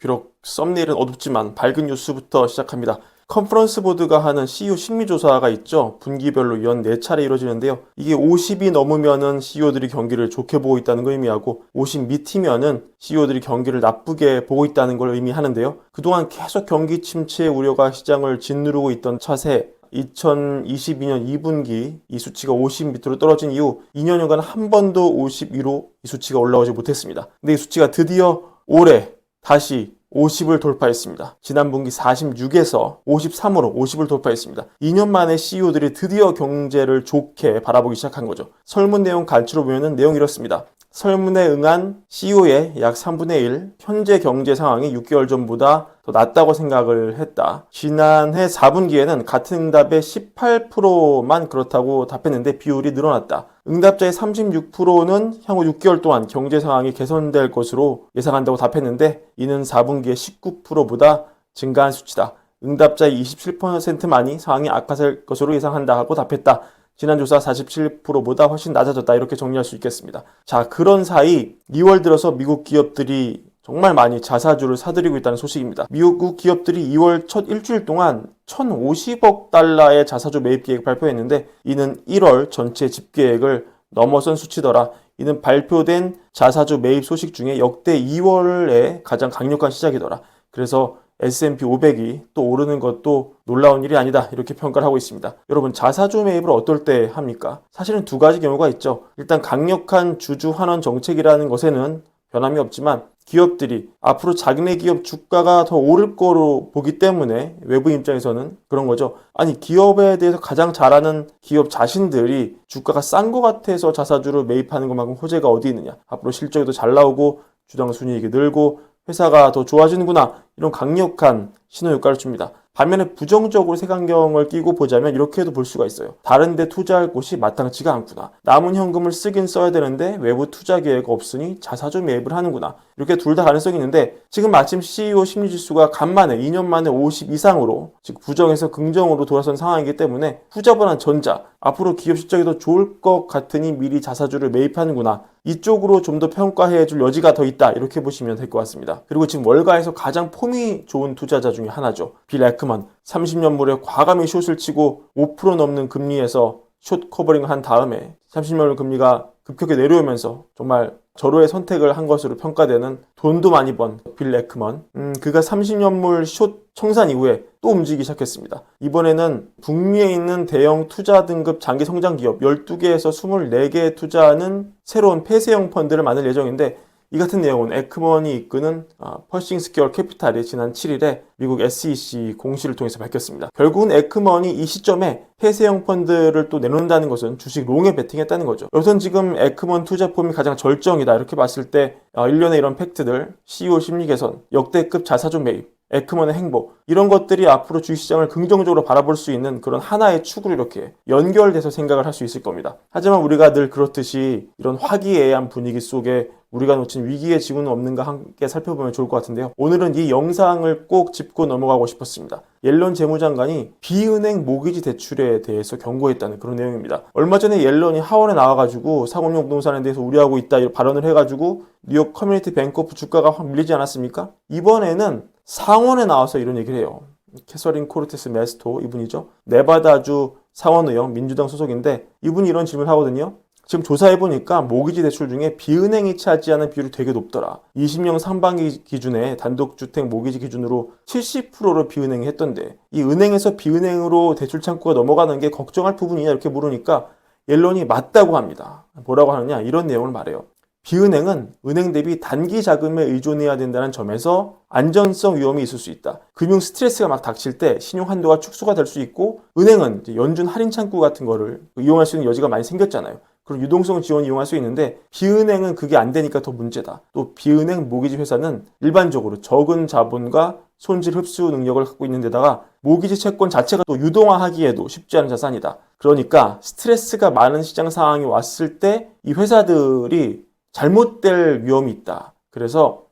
비록 썸네일은 어둡지만 밝은 뉴스부터 시작합니다. 컨퍼런스 보드가 하는 CEO 심리조사가 있죠. 분기별로 연 4차례 이루어지는데요. 이게 50이 넘으면은 CEO들이 경기를 좋게 보고 있다는 걸 의미하고 50 밑이면은 CEO들이 경기를 나쁘게 보고 있다는 걸 의미하는데요. 그동안 계속 경기 침체 우려가 시장을 짓누르고 있던 차세 2022년 2분기 이 수치가 50 밑으로 떨어진 이후 2년여간 한 번도 50 위로 이 수치가 올라오지 못했습니다. 근데 이 수치가 드디어 올해 다시 50을 돌파했습니다. 지난 분기 46에서 53으로 50을 돌파했습니다. 2년 만에 CEO들이 드디어 경제를 좋게 바라보기 시작한 거죠. 설문 내용 간추려 보면 내용이 이렇습니다. 설문에 응한 CEO의 약 3분의 1, 현재 경제 상황이 6개월 전보다 더 낫다고 생각을 했다. 지난해 4분기에는 같은 응답의 18%만 그렇다고 답했는데 비율이 늘어났다. 응답자의 36%는 향후 6개월 동안 경제 상황이 개선될 것으로 예상한다고 답했는데 이는 4분기의 19%보다 증가한 수치다. 응답자의 27%만이 상황이 악화될 것으로 예상한다 하고 답했다. 지난 조사 47%보다 훨씬 낮아졌다. 이렇게 정리할 수 있겠습니다. 자, 그런 사이 2월 들어서 미국 기업들이 정말 많이 자사주를 사들이고 있다는 소식입니다. 미국 기업들이 2월 첫 일주일 동안 1,050억 달러의 자사주 매입 계획을 발표했는데 이는 1월 전체 집계액을 넘어선 수치더라. 이는 발표된 자사주 매입 소식 중에 역대 2월에 가장 강력한 시작이더라. 그래서 S&P 500이 또 오르는 것도 놀라운 일이 아니다. 이렇게 평가를 하고 있습니다. 여러분, 자사주 매입을 어떨 때 합니까? 사실은 두 가지 경우가 있죠. 일단 강력한 주주 환원 정책이라는 것에는 변함이 없지만 기업들이 앞으로 자기네 기업 주가가 더 오를 거로 보기 때문에 외부 입장에서는 그런 거죠. 아니, 기업에 대해서 가장 잘 아는 기업 자신들이 주가가 싼 것 같아서 자사주를 매입하는 것만큼 호재가 어디 있느냐. 앞으로 실적이 더 잘 나오고 주당 순이익이 늘고 회사가 더 좋아지는구나. 이런 강력한 신호 효과를 줍니다. 반면에 부정적으로 색안경을 끼고 보자면 이렇게도 볼 수가 있어요. 다른 데 투자할 곳이 마땅치가 않구나. 남은 현금을 쓰긴 써야 되는데 외부 투자 기회가 없으니 자사주 매입을 하는구나. 이렇게 둘 다 가능성이 있는데 지금 마침 CEO 심리지수가 간만에 2년 만에 50 이상으로 즉 부정에서 긍정으로 돌아선 상황이기 때문에 후자보다는 전자, 앞으로 기업 실적이 더 좋을 것 같으니 미리 자사주를 매입하는구나. 이쪽으로 좀 더 평가해 줄 여지가 더 있다. 이렇게 보시면 될 것 같습니다. 그리고 지금 월가에서 가장 폼이 좋은 투자자 중에 하나죠. 빌 에크먼. 30년 무려 과감히 숏을 치고 5% 넘는 금리에서 숏 커버링을 한 다음에 30년 금리가 급격히 내려오면서 정말 절호의 선택을 한 것으로 평가되는 돈도 많이 번 빌 에크먼. 그가 30년물 숏 청산 이후에 또 움직이기 시작했습니다. 이번에는 북미에 있는 대형 투자 등급 장기 성장 기업 12개에서 24개에 투자하는 새로운 폐쇄형 펀드를 만들 예정인데 이 같은 내용은 에크먼이 이끄는 퍼싱 스퀘어 캐피탈이 지난 7일에 미국 SEC 공시를 통해서 밝혔습니다. 결국은 에크먼이 이 시점에 폐쇄형 펀드를 또 내놓는다는 것은 주식 롱에 베팅했다는 거죠. 우선 지금 에크먼 투자 폼이 가장 절정이다. 이렇게 봤을 때 일련의 이런 팩트들, CEO 심리 개선, 역대급 자사주 매입, 에크먼의 행보 이런 것들이 앞으로 주식시장을 긍정적으로 바라볼 수 있는 그런 하나의 축으로 이렇게 연결돼서 생각을 할 수 있을 겁니다. 하지만 우리가 늘 그렇듯이 이런 화기애애한 분위기 속에 우리가 놓친 위기의 지구는 없는가 함께 살펴보면 좋을 것 같은데요. 오늘은 이 영상을 꼭 짚고 넘어가고 싶었습니다. 옐런 재무장관이 비은행 모기지 대출에 대해서 경고했다는 그런 내용입니다. 얼마 전에 옐런이 하원에 나와가지고 상업용 부동산에 대해서 우려하고 있다 이런 발언을 해가지고 뉴욕 커뮤니티 뱅커프 주가가 확 밀리지 않았습니까? 이번에는 상원에 나와서 이런 얘기를 해요. 캐서린 코르테스 메스토 이분이죠. 네바다주 상원의원 민주당 소속인데 이분이 이런 질문을 하거든요. 지금 조사해보니까 모기지 대출 중에 비은행이 차지하는 비율이 되게 높더라. 20년 상반기 기준에 단독주택 모기지 기준으로 70%를 비은행이 했던데 이 은행에서 비은행으로 대출 창구가 넘어가는 게 걱정할 부분이냐 이렇게 물으니까 옐런이 맞다고 합니다. 뭐라고 하느냐 이런 내용을 말해요. 비은행은 은행 대비 단기 자금에 의존해야 된다는 점에서 안전성 위험이 있을 수 있다. 금융 스트레스가 막 닥칠 때 신용 한도가 축소가 될 수 있고 은행은 연준 할인 창구 같은 거를 이용할 수 있는 여지가 많이 생겼잖아요. 그리고 유동성 지원 이용할 수 있는데 비은행은 그게 안 되니까 더 문제다. 또 비은행 모기지 회사는 일반적으로 적은 자본과 손실 흡수 능력을 갖고 있는 데다가 모기지 채권 자체가 또 유동화하기에도 쉽지 않은 자산이다. 그러니까 스트레스가 많은 시장 상황이 왔을 때 이 회사들이 잘못될 위험이 있다. 그래서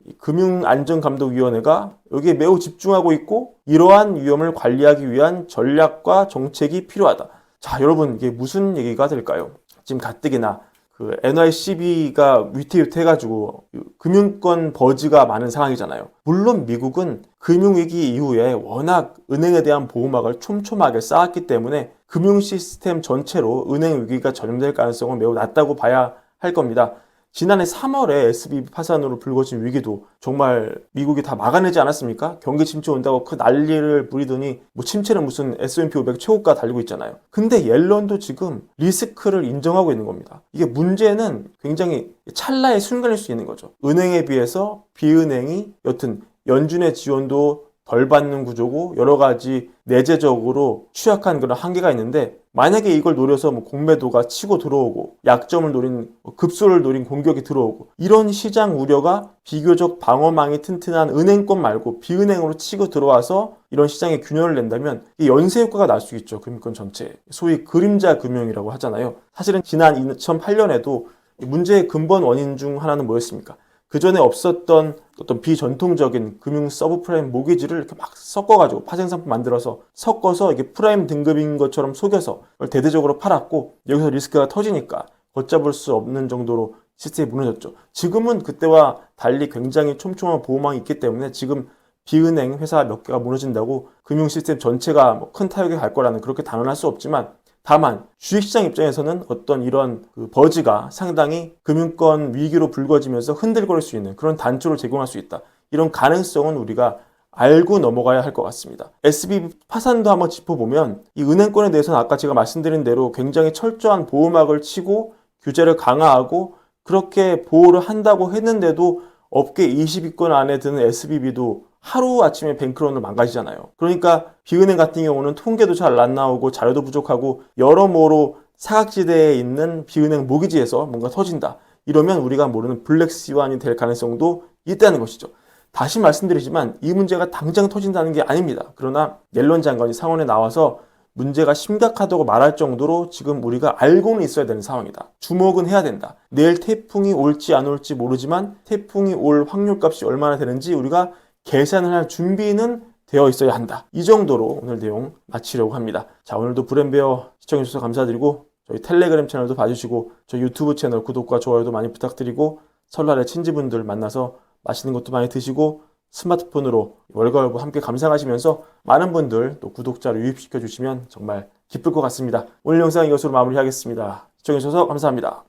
금융안전감독위원회가 여기에 매우 집중하고 있고 이러한 위험을 관리하기 위한 전략과 정책이 필요하다. 자, 여러분 이게 무슨 얘기가 될까요? 지금 가뜩이나 그 NYCB가 위태위태해가지고 금융권 버즈가 많은 상황이잖아요. 물론 미국은 금융위기 이후에 워낙 은행에 대한 보호막을 촘촘하게 쌓았기 때문에 금융 시스템 전체로 은행 위기가 전염될 가능성은 매우 낮다고 봐야 할 겁니다. 지난해 3월에 SBB 파산으로 불거진 위기도 정말 미국이 다 막아내지 않았습니까? 경기 침체 온다고 그 난리를 부리더니 뭐 침체는 무슨 S&P 500 최고가 달리고 있잖아요. 근데 옐런도 지금 리스크를 인정하고 있는 겁니다. 이게 문제는 굉장히 찰나의 순간일 수 있는 거죠. 은행에 비해서 비은행이 여튼 연준의 지원도 덜 받는 구조고 여러 가지 내재적으로 취약한 그런 한계가 있는데 만약에 이걸 노려서 뭐 공매도가 치고 들어오고 약점을 노린 급소를 노린 공격이 들어오고 이런 시장 우려가 비교적 방어망이 튼튼한 은행권 말고 비은행으로 치고 들어와서 이런 시장에 균열을 낸다면 이 연쇄 효과가 날 수 있죠. 금융권 전체에. 소위 그림자 금융이라고 하잖아요. 사실은 지난 2008년에도 문제의 근본 원인 중 하나는 뭐였습니까? 그 전에 없었던 어떤 비전통적인 금융 서브프라임 모기지를 이렇게 막 섞어가지고 파생상품 만들어서 섞어서 이게 프라임 등급인 것처럼 속여서 그걸 대대적으로 팔았고 여기서 리스크가 터지니까 걷잡을 수 없는 정도로 시스템이 무너졌죠. 지금은 그때와 달리 굉장히 촘촘한 보호망이 있기 때문에 지금 비은행 회사 몇 개가 무너진다고 금융 시스템 전체가 뭐 큰 타격이 갈 거라는 그렇게 단언할 수 없지만 다만 주식시장 입장에서는 어떤 이런 그 버즈가 상당히 금융권 위기로 불거지면서 흔들거릴 수 있는 그런 단초를 제공할 수 있다. 이런 가능성은 우리가 알고 넘어가야 할 것 같습니다. SBB 파산도 한번 짚어보면 이 은행권에 대해서는 아까 제가 말씀드린 대로 굉장히 철저한 보호막을 치고 규제를 강화하고 그렇게 보호를 한다고 했는데도 업계 20위권 안에 드는 SBB도 하루아침에 뱅크런으로 망가지잖아요. 그러니까 비은행 같은 경우는 통계도 잘 안 나오고 자료도 부족하고 여러모로 사각지대에 있는 비은행 모기지에서 뭔가 터진다. 이러면 우리가 모르는 블랙스완이 될 가능성도 있다는 것이죠. 다시 말씀드리지만 이 문제가 당장 터진다는 게 아닙니다. 그러나 옐런 장관이 상원에 나와서 문제가 심각하다고 말할 정도로 지금 우리가 알고는 있어야 되는 상황이다. 주목은 해야 된다. 내일 태풍이 올지 안 올지 모르지만 태풍이 올 확률값이 얼마나 되는지 우리가 계산을 할 준비는 되어 있어야 한다. 이 정도로 오늘 내용 마치려고 합니다. 자, 오늘도 브랜베어 시청해주셔서 감사드리고 저희 텔레그램 채널도 봐주시고 저희 유튜브 채널 구독과 좋아요도 많이 부탁드리고 설날에 친지분들 만나서 맛있는 것도 많이 드시고 스마트폰으로 월가월부 함께 감상하시면서 많은 분들 또 구독자를 유입시켜 주시면 정말 기쁠 것 같습니다. 오늘 영상 이것으로 마무리하겠습니다. 시청해주셔서 감사합니다.